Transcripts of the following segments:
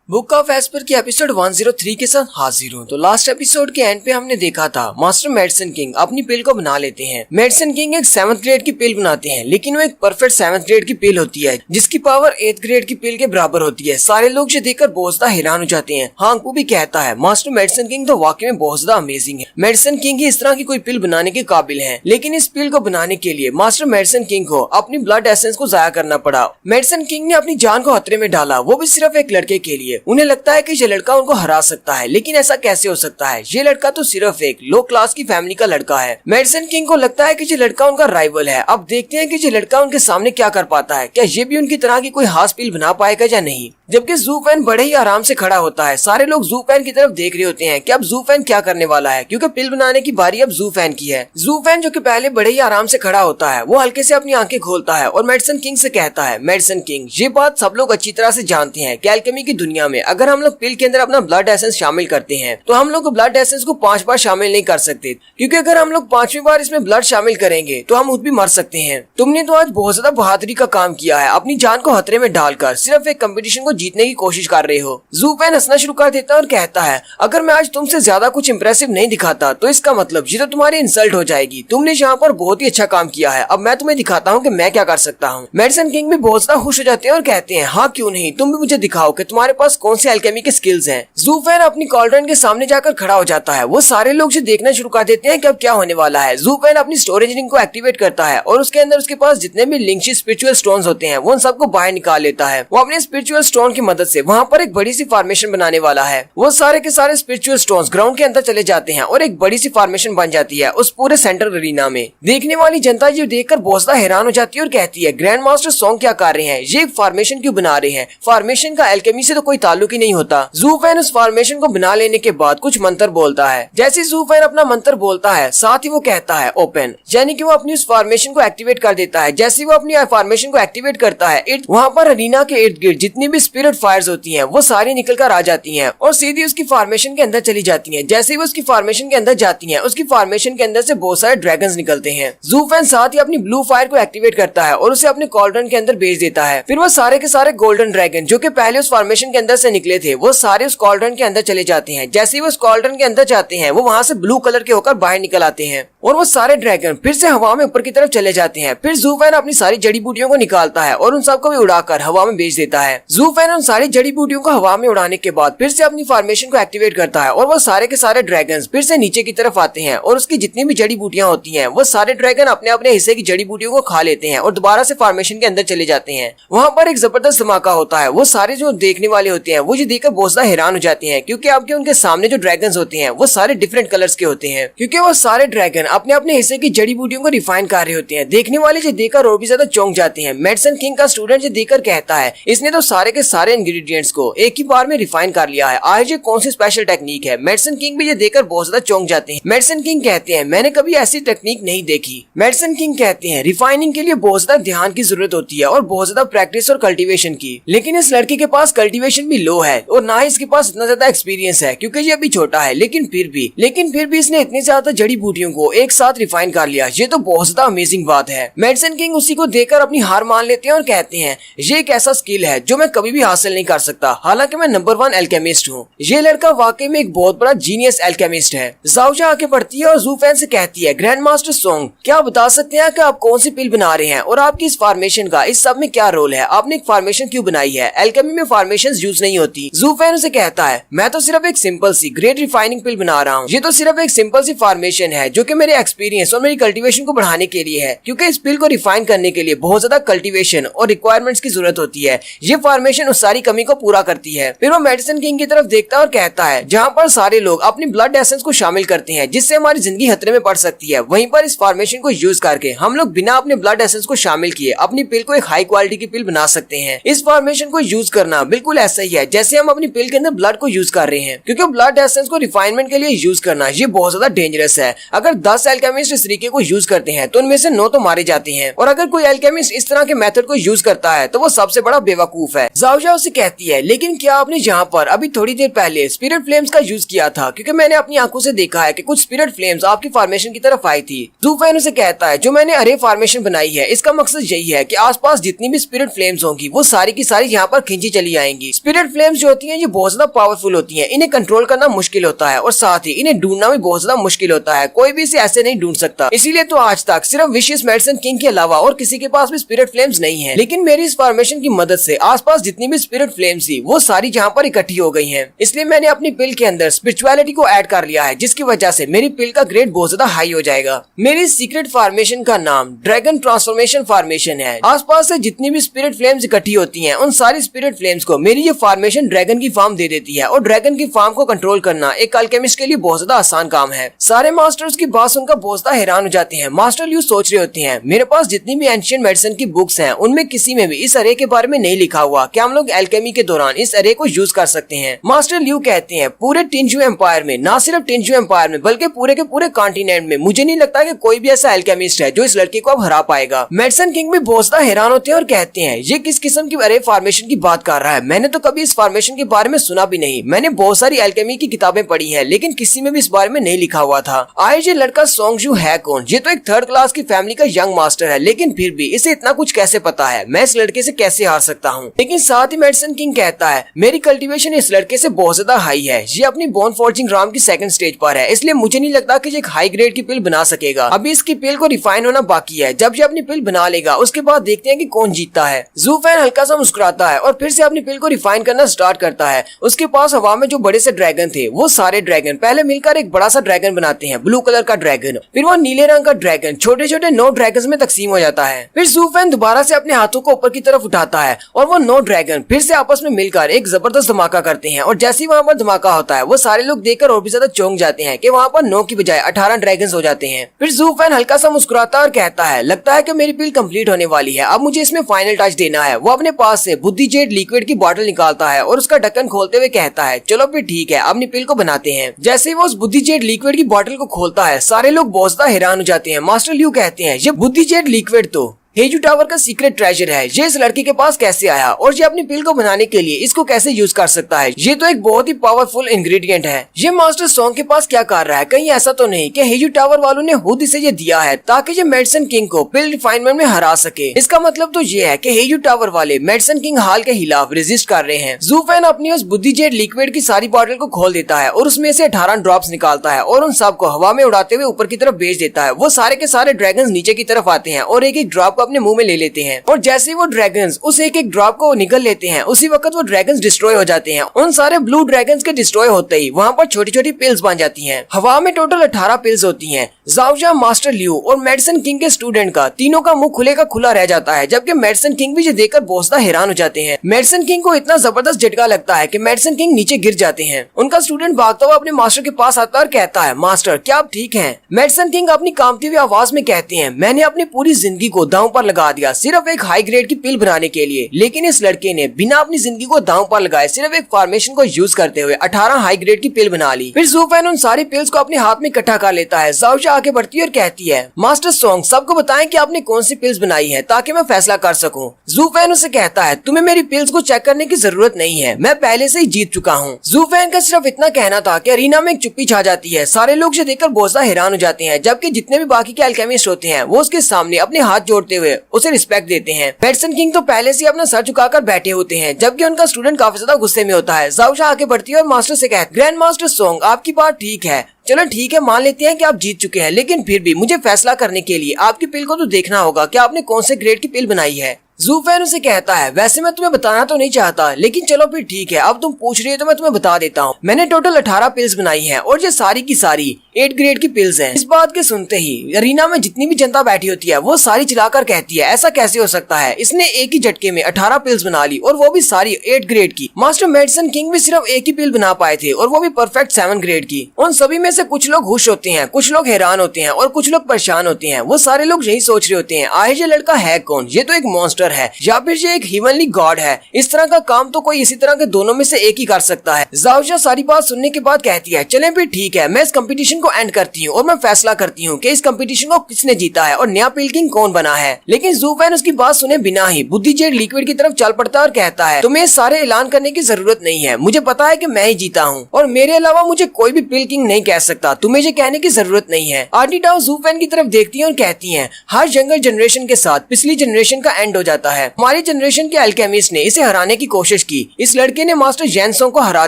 Book of Esper की episode 103 के साथ हाजिर हूँ। तो लास्ट एपिसोड के एंड पे हमने देखा था मास्टर मेडिसिन किंग अपनी पिल को बना लेते हैं। मेडिसिन किंग एक 7th ग्रेड की पिल बनाते हैं, लेकिन वो एक परफेक्ट 7th ग्रेड की पिल होती है जिसकी पावर 8th ग्रेड की पिल के बराबर होती है। सारे लोग जो देखकर बहुत ज्यादा हैरान हो जाते हैं। हांगपू भी कहता है मास्टर मेडिसिन किंग तो वाकई में बहुत ज्यादा अमेजिंग है। मेडिसिन किंग ही इस तरह की कोई पिल बनाने के काबिल है, लेकिन इस पिल को बनाने के लिए मास्टर मेडिसिन किंग को अपनी ब्लड एसेंस को जाया करना पड़ा। मेडिसिन किंग ने अपनी जान को खतरे में डाला, वो भी सिर्फ एक लड़के के लिए। उन्हें लगता है कि ये लड़का उनको हरा सकता है, लेकिन ऐसा कैसे हो सकता है? ये लड़का तो सिर्फ एक लो क्लास की फैमिली का लड़का है। मेडिसिन किंग को लगता है कि ये लड़का उनका राइवल है। अब देखते हैं कि ये लड़का उनके सामने क्या कर पाता है। क्या ये भी उनकी तरह की कोई हास पिल बना पाएगा या नहीं? जबकि जू फैन बड़े ही आराम से खड़ा होता है। सारे लोग जू फैन की तरफ देख रहे होते हैं कि अब जू फैन क्या करने वाला है, क्योंकि पिल बनाने की बारी अब जू फैन की है। जू फैन जो कि पहले बड़े ही आराम से खड़ा होता है, वो हल्के से अपनी आंखें खोलता है और मेडिसिन किंग से कहता है, मेडिसिन किंग ये बात सब लोग अच्छी तरह से जानते हैं कि एल्केमी की दुनिया में अगर हम लोग पिल के अंदर अपना ब्लड एसेंस शामिल करते हैं तो हम लोग ब्लड एसेंस को 5 बार शामिल नहीं कर सकते, क्योंकि अगर हम लोग 5वीं बार इसमें ब्लड शामिल करेंगे तो हम खुद भी मर सकते हैं। तुमने तो आज बहुत ज्यादा बहादुरी का काम किया है, अपनी जान को खतरे में डालकर सिर्फ एक कंपटीशन को जीतने की कोशिश कर रहे हो। जू फैन हंसना शुरू कर देता है और कहता है, अगर मैं आज तुमसे ज्यादा कुछ इंप्रेसिव नहीं दिखाता तो इसका मतलब ये तो तुम्हारी इंसल्ट हो जाएगी। तुमने यहाँ पर बहुत ही अच्छा काम किया है, अब मैं तुम्हें दिखाता हूँ कि मैं क्या कर सकता हूँ। मेडिसिन किंग भी बहुत ज्यादा खुश हो जाते हैं और कहते हैं, हाँ क्यों नहीं, तुम भी मुझे दिखाओ कि तुम्हारे पास कौन से एल्केमी के स्किल्स हैं। जू फैन अपनी कॉल्ड्रन के सामने जाकर खड़ा हो जाता है। वो सारे लोग जो देखना शुरू कर देते हैं कि अब क्या होने वाला है। जू फैन अपनी स्टोरेज रिंग को एक्टिवेट करता है और उसके अंदर उसके पास जितने भी लिंक्शी स्पिरिचुअल स्टोन्स होते हैं वो उन सबको बाहर निकाल लेता है। वो अपने स्पिरिचुअल स्टोन की मदद से वहाँ पर एक बड़ी सी फॉर्मेशन बनाने वाला है। वो सारे के सारे स्पिरिचुअल स्टोन्स ग्राउंड के अंदर चले जाते हैं और एक बड़ी सी फॉर्मेशन बन जाती है उस पूरे सेंट्रल एरिना में। देखने वाली जनता ये देखकर बहुत ज्यादा हैरान हो जाती है और कहती है, ग्रैंड मास्टर सॉन्ग क्या कर रहे हैं, ये एक फॉर्मेशन क्यों बना रहे हैं? फॉर्मेशन का एल्केमी से तो कोई ताल्लुक ही नहीं होता। जू फैन उस फॉर्मेशन को बना लेने के बाद कुछ मंत्र बोलता है। जैसे जू फैन अपना मंत्र बोलता है, साथ ही वो कहता है ओपन, यानी कि वो अपनी उस फॉर्मेशन को एक्टिवेट कर देता है। जैसे वो अपनी फॉर्मेशन को एक्टिवेट करता है, वहाँ पर अरीना के इर्द गिर्द जितनी भी स्पिरिट फायर्स होती हैं वो सारी निकल कर आ जाती हैं और सीधी उसकी फॉर्मेशन के अंदर चली जाती हैं। जैसे ही वो उसकी फॉर्मेशन के अंदर जाती हैं, उसकी फॉर्मेशन के अंदर से बहुत सारे ड्रैगन्स निकलते हैं। जू फैन साथ ही अपनी ब्लू फायर को एक्टिवेट करता है और उसे अपने कॉल्ड्रन के अंदर भेज देता है। फिर वो सारे के सारे गोल्डन ड्रैगन जो कि पहले उस फॉर्मेशन के अंदर से निकले थे वो सारे उस कॉल्ड्रन के अंदर चले जाते हैं। जैसे ही वो उस कॉल्ड्रन के अंदर जाते हैं वो वहाँ से ब्लू कलर के होकर बाहर निकल आते हैं और वो सारे ड्रैगन फिर से हवा में ऊपर की तरफ चले जाते हैं। फिर जू फैन अपनी सारी जड़ी बूटियों को निकालता है और उन सबको भी उड़ाकर हवा में भेज देता है। जू फैन उन सारी जड़ी बूटियों को हवा में उड़ाने के बाद फिर से अपनी फॉर्मेशन को एक्टिवेट करता है और वो सारे के सारे ड्रैगन फिर से नीचे की तरफ आते हैं और उसकी जितनी भी जड़ी बूटियां होती हैं वो सारे ड्रैगन अपने अपने हिस्से की जड़ी बूटियों को खा लेते हैं और दोबारा से फॉर्मेशन के अंदर चले जाते हैं। वहाँ पर एक जबरदस्त धमाका होता है। वो सारे जो देखने वाले होते हैं वो ये देखकर बहुत ज्यादा हैरान हो जाते हैं, क्योंकि आपके उनके सामने जो ड्रैगन होते हैं वो सारे डिफरेंट कलर्स के होते हैं, क्योंकि वो सारे ड्रैगन अपने अपने हिस्से की जड़ी बूटियों को रिफाइन कर रहे होते हैं। देखने वाले जो देखकर और भी ज्यादा चौंक जाते हैं। मेडिसिन किंग का स्टूडेंट जो देखकर कहता है, इसने तो सारे के सारे इंग्रेडिएंट्स को एक ही बार में रिफाइन कर लिया है, आज ये कौन सी स्पेशल टेक्निक है? मेडिसिन किंग भी ये देखकर बहुत ज्यादा चौंक जाते हैं। मेडिसिन किंग कहते हैं, मैंने कभी ऐसी टेक्निक नहीं देखी। मेडिसिन किंग कहते हैं, रिफाइनिंग के लिए बहुत ज्यादा ध्यान की जरूरत होती है और बहुत ज्यादा प्रैक्टिस और कल्टीवेशन की, लेकिन इस लड़के के पास कल्टीवेशन भी लो है और ना ही इसके पास इतना ज्यादा एक्सपीरियंस है, क्योंकि ये अभी छोटा है। लेकिन फिर भी इसने इतनी ज्यादा जड़ी बूटियों को एक साथ रिफाइन कर लिया, ये तो बहुत ज्यादा अमेजिंग बात है। मेडिसिन किंग उसी को देखकर अपनी हार मान लेते हैं और कहते हैं, ये एक ऐसा स्किल है जो मैं कभी भी हासिल नहीं कर सकता, हालांकि मैं नंबर 1 एल्केमिस्ट हूँ। ये लड़का वाकई में एक बहुत बड़ा जीनियस एल्केमिस्ट है। जाओजा आके बढ़ती है और जू फैन से कहती है, ग्रैंड मास्टर सॉन्ग क्या आप बता सकते हैं कि आप कौन सी पिल बना रहे हैं और आपकी इस फॉर्मेशन का इस सब में क्या रोल है? आपने एक फॉर्मेशन क्यों बनाई है? एल्केमी में फॉर्मेशंस यूज नहीं होती। जू फैन उसे कहता है, मैं तो सिर्फ एक सिंपल सी ग्रेट रिफाइनिंग पिल बना रहा हूँ। ये तो सिर्फ एक सिंपल सी फॉर्मेशन है जो कि मेरे एक्सपीरियंस और मेरी कल्टीवेशन को बढ़ाने के लिए है, क्योंकि इस पिल को रिफाइन करने के लिए बहुत ज्यादा कल्टीवेशन और रिक्वायरमेंट्स की जरूरत होती है। ये फॉर्मेशन उस सारी कमी को पूरा करती है। फिर वो मेडिसिन किंग की तरफ देखता है और कहता है, जहाँ पर सारे लोग अपनी ब्लड एसेंस को शामिल करते हैं जिससे हमारी जिंदगी खतरे में पड़ सकती है, वहीं पर इस फॉर्मेशन को यूज करके हम लोग बिना अपने ब्लड एसेंस को शामिल किए अपनी पिल को एक हाई क्वालिटी की पिल बना सकते हैं। इस फॉर्मेशन को यूज करना बिल्कुल ऐसा ही है जैसे हम अपनी पिल के अंदर ब्लड को यूज कर रहे हैं, क्योंकि ब्लड एसेंस को रिफाइनमेंट के लिए यूज करना ये बहुत ज्यादा डेंजरस है। अगर 10 10 एल्केमिस्ट इस तरीके को यूज करते हैं तो उनमें से 9 तो मारे जाते हैं, और अगर कोई एल्केमिस्ट इस तरह के मेथड को यूज करता है तो वो सबसे बड़ा बेवकूफ है। ज़ाओ उसे कहती है, लेकिन क्या आपने यहाँ पर अभी थोड़ी देर पहले स्पिरिट फ्लेम्स का यूज किया था, क्योंकि मैंने अपनी आंखों से देखा है कि कुछ स्पिरिट फ्लेम्स आपकी फॉर्मेशन की तरफ आई थी। ज़ू फैन उसे कहता है, जो मैंने अरे फॉर्मेशन बनाई है इसका मकसद यही है कि आसपास जितनी भी स्पिरिट फ्लेम्स होंगी वो सारी की सारी यहाँ पर खींची चली आएंगी। स्पिरिट फ्लेम्स जो होती हैं ये बहुत ज्यादा पावरफुल होती हैं, इन्हें कंट्रोल करना मुश्किल होता है और साथ ही इन्हें ढूंढना भी बहुत ज्यादा मुश्किल होता है, कोई भी इसे ऐसे नहीं ढूंढ सकता। इसीलिए तो आज तक सिर्फ विशियस मेडिसिन किंग के अलावा और किसी के पास भी स्पिरिट फ्लेम्स नहीं है। लेकिन मेरी इस फॉर्मेशन की मदद से आसपास जितनी भी स्पिरिट फ्लेम्स थी वो सारी यहाँ पर इकट्ठी हो गई हैं। इसलिए मैंने अपनी पिल के अंदर स्पिरिचुअलिटी को ऐड कर लिया है, जिसकी वजह से मेरी पिल का ग्रेड बहुत ज्यादा हाई हो जाएगा। मेरी सीक्रेट फॉर्मेशन का नाम ड्रैगन ट्रांसफॉर्मेशन फॉर्मेशन है। आसपास से जितनी भी स्पिरिट फ्लेम्स इकट्ठी होती हैं उन सारी स्पिरिट फ्लेम्स को मेरी ये फॉर्मेशन ड्रैगन की फॉर्म दे देती है, और ड्रैगन की फॉर्म को कंट्रोल करना एक अल्केमिस्ट के लिए बहुत ज्यादा आसान काम है। सारे मास्टर्स की बात सुनकर बहुत ज्यादा हैरान हो जाते हैं। मास्टर ल्यू सोच रहे होते हैं, मेरे पास जितनी भी एंशिएंट मेडिसिन की बुक्स हैं उनमें किसी में भी इस अरे के बारे में नहीं लिखा हुआ कि हम लोग एल्केमी के दौरान इस अरे को यूज कर सकते हैं। मास्टर ल्यू कहते हैं, पूरे टिंजू एम्पायर में, ना सिर्फ टिंजू एम्पायर में बल्कि पूरे के पूरे कॉन्टिनेंट में मुझे नहीं लगता कि कोई भी ऐसा एल्केमिस्ट है जो इस लड़के को अब हरा पाएगा। मेडिसिन किंग भी बहुत ज्यादा हैरान होते हैं और कहते हैं, ये किस किस्म की अरे फॉर्मेशन की बात कर रहा है, मैंने तो कभी इस फॉर्मेशन के बारे में सुना भी नहीं। मैंने बहुत सारी एल्केमी की किताबें पढ़ी हैं लेकिन किसी में भी इस बारे में नहीं लिखा हुआ था। आए ये लड़का सोंगजू है कौन? ये तो एक थर्ड क्लास की फैमिली का यंग मास्टर है, लेकिन फिर भी इसे इतना कुछ कैसे पता है? मैं इस लड़के से कैसे हार सकता हूँ? लेकिन साथ ही मेडिसिन किंग कहता है, मेरी कल्टीवेशन इस लड़के से बहुत ज्यादा हाई है, ये अपनी बोन फोर्जिंग राम की सेकंड स्टेज पर है, इसलिए मुझे नहीं लगता कि ये एक हाई ग्रेड की पिल बना सकेगा। अभी इसकी पिल को रिफाइन होना बाकी है। जब ये अपनी पिल बना लेगा उसके बाद देखते हैं कि कौन जीतता है। ज़ू फैन हल्का सा मुस्कुराता है और फिर से अपनी पिल को रिफाइन करना स्टार्ट करता है। उसके पास हवा में जो बड़े से ड्रैगन थे वो सारे ड्रैगन पहले मिलकर एक बड़ा सा ड्रैगन बनाते हैं, ब्लू कलर का ड्रैगन। फिर वो नीले रंग का ड्रैगन छोटे छोटे 9 ड्रैगन में तकसीम हो जाता है। फिर ज़ू फैन दोबारा से अपने हाथों को ऊपर की तरफ उठाता है और वो 9 ड्रैगन फिर से आपस में मिलकर एक जबरदस्त धमाका करते हैं, और जैसे ही वहाँ पर धमाका होता है वो सारे लोग देखकर और भी ज्यादा चौंक जाते हैं कि वहाँ पर 9 की बजाय 18 ड्रैगन हो जाते हैं। फिर ज़ू फैन हल्का सा मुस्कुराता है और कहता है, लगता है कि मेरी पिल कंप्लीट होने वाली है, अब मुझे इसमें फाइनल टच देना है। वो अपने पास से बुद्धि जेड लिक्विड की बॉटल निकालता है और उसका ढक्कन खोलते हुए कहता है, चलो फिर ठीक है, अपनी पिल को बनाते हैं। जैसे ही वो उस बुद्धि जेड लिक्विड की बॉटल को खोलता है सारे लोग बहुत ज्यादा हैरान हो जाते हैं। मास्टर ल्यू कहते हैं, ये बुद्धि जेड लिक्विड तो हेजू टावर का सीक्रेट ट्रेजर है, ये इस लड़के के पास कैसे आया और ये अपनी पिल को बनाने के लिए इसको कैसे यूज कर सकता है? ये तो एक बहुत ही पावरफुल इंग्रेडिएंट है। ये मास्टर सॉन्ग के पास क्या कर रहा है? कहीं ऐसा तो नहीं कि हेजू टावर वालों ने खुद इसे ये दिया है ताकि ये मेडिसिन किंग को पिल रिफाइनमेंट में हरा सके? इसका मतलब तो ये है कि हेजू टावर वाले मेडिसिन किंग हाल के खिलाफ रेजिस्ट कर रहे हैं। ज़ू फैन अपनी उस बुद्धि जेड लिक्विड की सारी बॉटल को खोल देता है और उसमें से 18 ड्रॉप्स निकालता है और उन सबको हवा में उड़ाते हुए ऊपर की तरफ भेज देता है। वो सारे के सारे ड्रैगन नीचे की तरफ आते हैं और एक एक ड्रॉप को अपने मुंह में ले लेते हैं, और जैसे वो ड्रैगन्स उस एक एक ड्रॉप को निकल लेते हैं उसी वक्त वो ड्रैगन्स डिस्ट्रॉय हो जाते हैं। उन सारे ब्लू ड्रैगन्स के डिस्ट्रॉय होते ही वहाँ पर छोटी छोटी पिल्स बन जाती हैं। हवा में टोटल 18 पिल्स होती हैं। ज़ाओ, मास्टर ल्यू और मेडिसिन किंग के स्टूडेंट का तीनों का मुंह खुले का खुला रह जाता है, जबकि मेडिसिन किंग भी ये देखकर बहुत ज्यादा हैरान हो जाते हैं। मेडिसिन किंग को इतना जबरदस्त झटका लगता है कि मेडिसिन किंग नीचे गिर जाते हैं। उनका स्टूडेंट भागता हुआ अपने मास्टर के पास आता है और कहता है, मास्टर क्या आप ठीक हैं? मेडिसिन किंग अपनी कांपती हुई आवाज में कहते हैं, मैंने अपनी पूरी जिंदगी को दांव पर लगा दिया सिर्फ एक हाई ग्रेड की पिल बनाने के लिए, लेकिन इस लड़के ने बिना अपनी जिंदगी को दांव पर लगाए सिर्फ एक फॉर्मेशन को यूज करते हुए 18 हाई ग्रेड की पिल बना ली। फिर ज़ू फैन उन सारी पिल्स को अपने हाथ में इकट्ठा कर लेता है। ज़ाओ आगे बढ़ती है और कहती है, मास्टर सॉन्ग सबको बताएं कि आपने कौन सी पिल्स बनाई है ताकि मैं फैसला कर सकूं। ज़ू फैन उसे कहता है, तुम्हें मेरी पिल्स को चेक करने की जरूरत नहीं है, मैं पहले से ही जीत चुका हूँ। ज़ू फैन का सिर्फ इतना कहना था कि अरीना में एक चुप्पी छा जाती है। सारे लोग इसे देखकर बहुत ज्यादा हैरान हो जाते हैं, जबकि जितने भी बाकी के अल्केमिस्ट होते हैं वो उसके सामने अपने हाथ जोड़ते हुए उसे रिस्पेक्ट देते हैं। मेडिसिन किंग तो पहले से अपना सर झुकाकर बैठे होते हैं, जबकि उनका स्टूडेंट काफी ज्यादा गुस्से में होता है। ज़ाओ आगे बढ़ती है और मास्टर से कहती है, ग्रैंड मास्टर सॉन्ग आपकी बात ठीक है, चलो ठीक है मान लेते हैं कि आप जीत चुके हैं, लेकिन फिर भी मुझे फैसला करने के लिए आपकी पिल को तो देखना होगा कि आपने कौन से ग्रेड की पिल बनाई है। ज़ू फैन उसे कहता है, वैसे मैं तुम्हें बताना तो नहीं चाहता, लेकिन चलो फिर ठीक है, अब तुम पूछ रही हो तो मैं तुम्हें बता देता हूँ। मैंने टोटल 18 पिल्स बनाई हैं और ये सारी की सारी 8 ग्रेड की पिल्स हैं। इस बात के सुनते ही अरीना में जितनी भी जनता बैठी होती है वो सारी चिल्लाकर कहती है, ऐसा कैसे हो सकता है? इसने एक ही झटके में 18 पिल्स बना ली और वो भी सारी 8 ग्रेड की। मास्टर मेडिसिन किंग भी सिर्फ एक ही पिल बना पाए थे और वो भी परफेक्ट 7 ग्रेड की। उन सभी में से कुछ लोग खुश होते हैं, कुछ लोग हैरान होते हैं और कुछ लोग परेशान होते हैं। वो सारे लोग यही सोच रहे होते हैं, आखिर ये लड़का है कौन? ये तो एक मॉन्स्टर है या फिर एक हेवनली गॉड है। इस तरह का काम तो कोई इसी तरह के दोनों में से एक ही कर सकता है। ज़ाओ सारी बात सुनने के बाद कहती है, चलें फिर ठीक है, मैं इस कंपटीशन को को एंड करती हूँ और मैं फैसला करती हूँ कि इस कंपटीशन को किसने जीता है और नया पिल किंग कौन बना है। लेकिन ज़ू फैन उसकी बात सुने बिना ही बुद्धिजेट लिक्विड की तरफ चल पड़ता है और कहता है तुम्हें सारे ऐलान करने की जरूरत नहीं है, मुझे पता है कि मैं ही जीता हूँ और मेरे अलावा मुझे कोई भी पिल किंग नहीं कह सकता, तुम्हें ये कहने की जरूरत नहीं है। आर्टी टाउ ज़ू फैन की तरफ देखती है और कहती है हर जंगल जनरेशन के साथ पिछली जनरेशन का एंड हो जाता है। हमारी जनरेशन के अल्केमिस्ट ने इसे हराने की कोशिश की, इस लड़के ने मास्टर जेनसोंग को हरा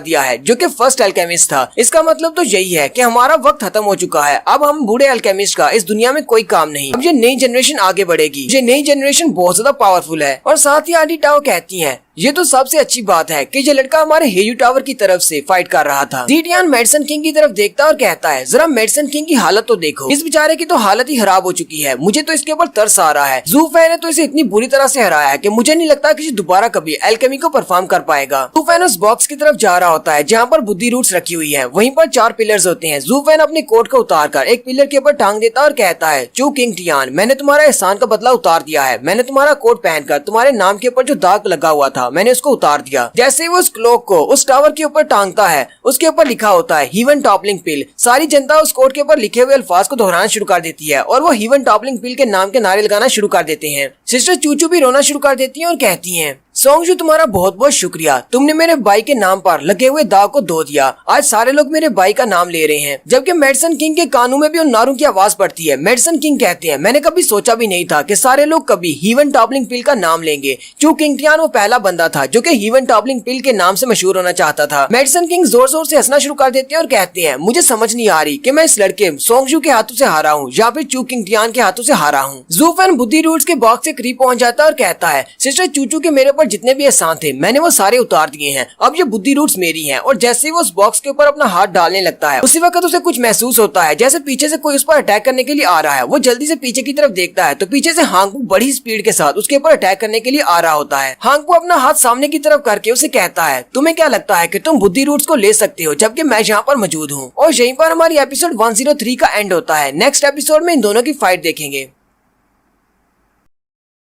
दिया है जो कि फर्स्ट अल्केमिस्ट था। इसका मतलब तो यही है कि हमारा वक्त खत्म हो चुका है, अब हम बूढ़े अल्केमिस्ट का इस दुनिया में कोई काम नहीं। अब ये नई जनरेशन आगे बढ़ेगी, ये नई जनरेशन बहुत ज्यादा पावरफुल है। और साथ ही आर्टी टाउ कहती है ये तो सबसे अच्छी बात है कि ये लड़का हमारे हेयू टावर की तरफ से फाइट कर रहा था। जीटियान मेडिसन किंग की तरफ देखता और कहता है जरा मेडिसन किंग की हालत तो देखो, इस बेचारे की तो हालत ही खराब हो चुकी है, मुझे तो इसके ऊपर तरस आ रहा है। ज़ू फैन ने तो इसे इतनी बुरी तरह से हराया है कि मुझे नहीं लगता कि दोबारा कभी एल्केमी को परफॉर्म कर पाएगा। ज़ू फैन उस बॉक्स की तरफ जा रहा होता है जहाँ पर बुद्धि रूट्स रखी हुई है, वहीं पर 4 पिलर्स होते हैं। ज़ू फैन अपने कोट को उतार कर एक पिलर के ऊपर टांग देता और कहता है चू किंग टियान, मैंने तुम्हारा एहसान का बदला उतार दिया है, मैंने तुम्हारा कोट पहनकर तुम्हारे नाम के ऊपर जो दाग लगा हुआ था मैंने उसको उतार दिया। जैसे वो उस क्लोक को उस टावर के ऊपर टांगता है, उसके ऊपर लिखा होता है हीवन टॉपलिंग पिल। सारी जनता उस कोट के ऊपर लिखे हुए अल्फाज को दोहराना शुरू कर देती है और वो हीवन टॉपलिंग पिल के नाम के नारे लगाना शुरू कर देते हैं। सिस्टर चूचू भी रोना शुरू कर देती है और कहती है सोंगजू तुम्हारा बहुत बहुत शुक्रिया, तुमने मेरे भाई के नाम पर लगे हुए दाग को धो दिया। आज सारे लोग मेरे भाई का नाम ले रहे हैं। जबकि मेडिसन किंग के कानों में भी उन नारों की आवाज पड़ती है। मेडिसन किंग कहते हैं मैंने कभी सोचा भी नहीं था कि सारे लोग कभी हीवन टॉपलिंग पिल का नाम लेंगे। चू किंग टियान वो पहला बंदा था जो कि हीवन टॉपलिंग पिल के नाम से मशहूर होना चाहता था। मेडिसन किंग जोर जोर से हंसना शुरू कर देते हैं और कहते हैं मुझे समझ नहीं आ रही कि मैं इस लड़के सोंगजू के हाथों से हारा हूँ या फिर चू किंग टियान के हाथों से हारा हूँ। ज़ू फैन बुद्धि रूट्स के बॉक्स से करीब पहुंच जाता है और कहता है सिस्टर चूचू के मेरे ऊपर जितने भी एहसान थे मैंने वो सारे उतार दिए हैं, अब ये बुद्धि रूट्स मेरी हैं। और जैसे ही वो उस बॉक्स के ऊपर अपना हाथ डालने लगता है उसी वक्त उसे कुछ महसूस होता है जैसे पीछे से कोई उस पर अटैक करने के लिए आ रहा है। वो जल्दी से पीछे की तरफ देखता है तो पीछे से हांगपू बड़ी स्पीड के साथ उसके ऊपर अटैक करने के लिए आ रहा होता है। हांगपू अपना हाथ सामने की तरफ करके उसे कहता है तुम्हें क्या लगता है कि तुम बुद्धि रूट्स को ले सकते हो जबकि मैं यहाँ पर मौजूद हूँ। और यहीं पर हमारी एपिसोड 103 का एंड होता है। नेक्स्ट एपिसोड में इन दोनों की फाइट देखेंगे।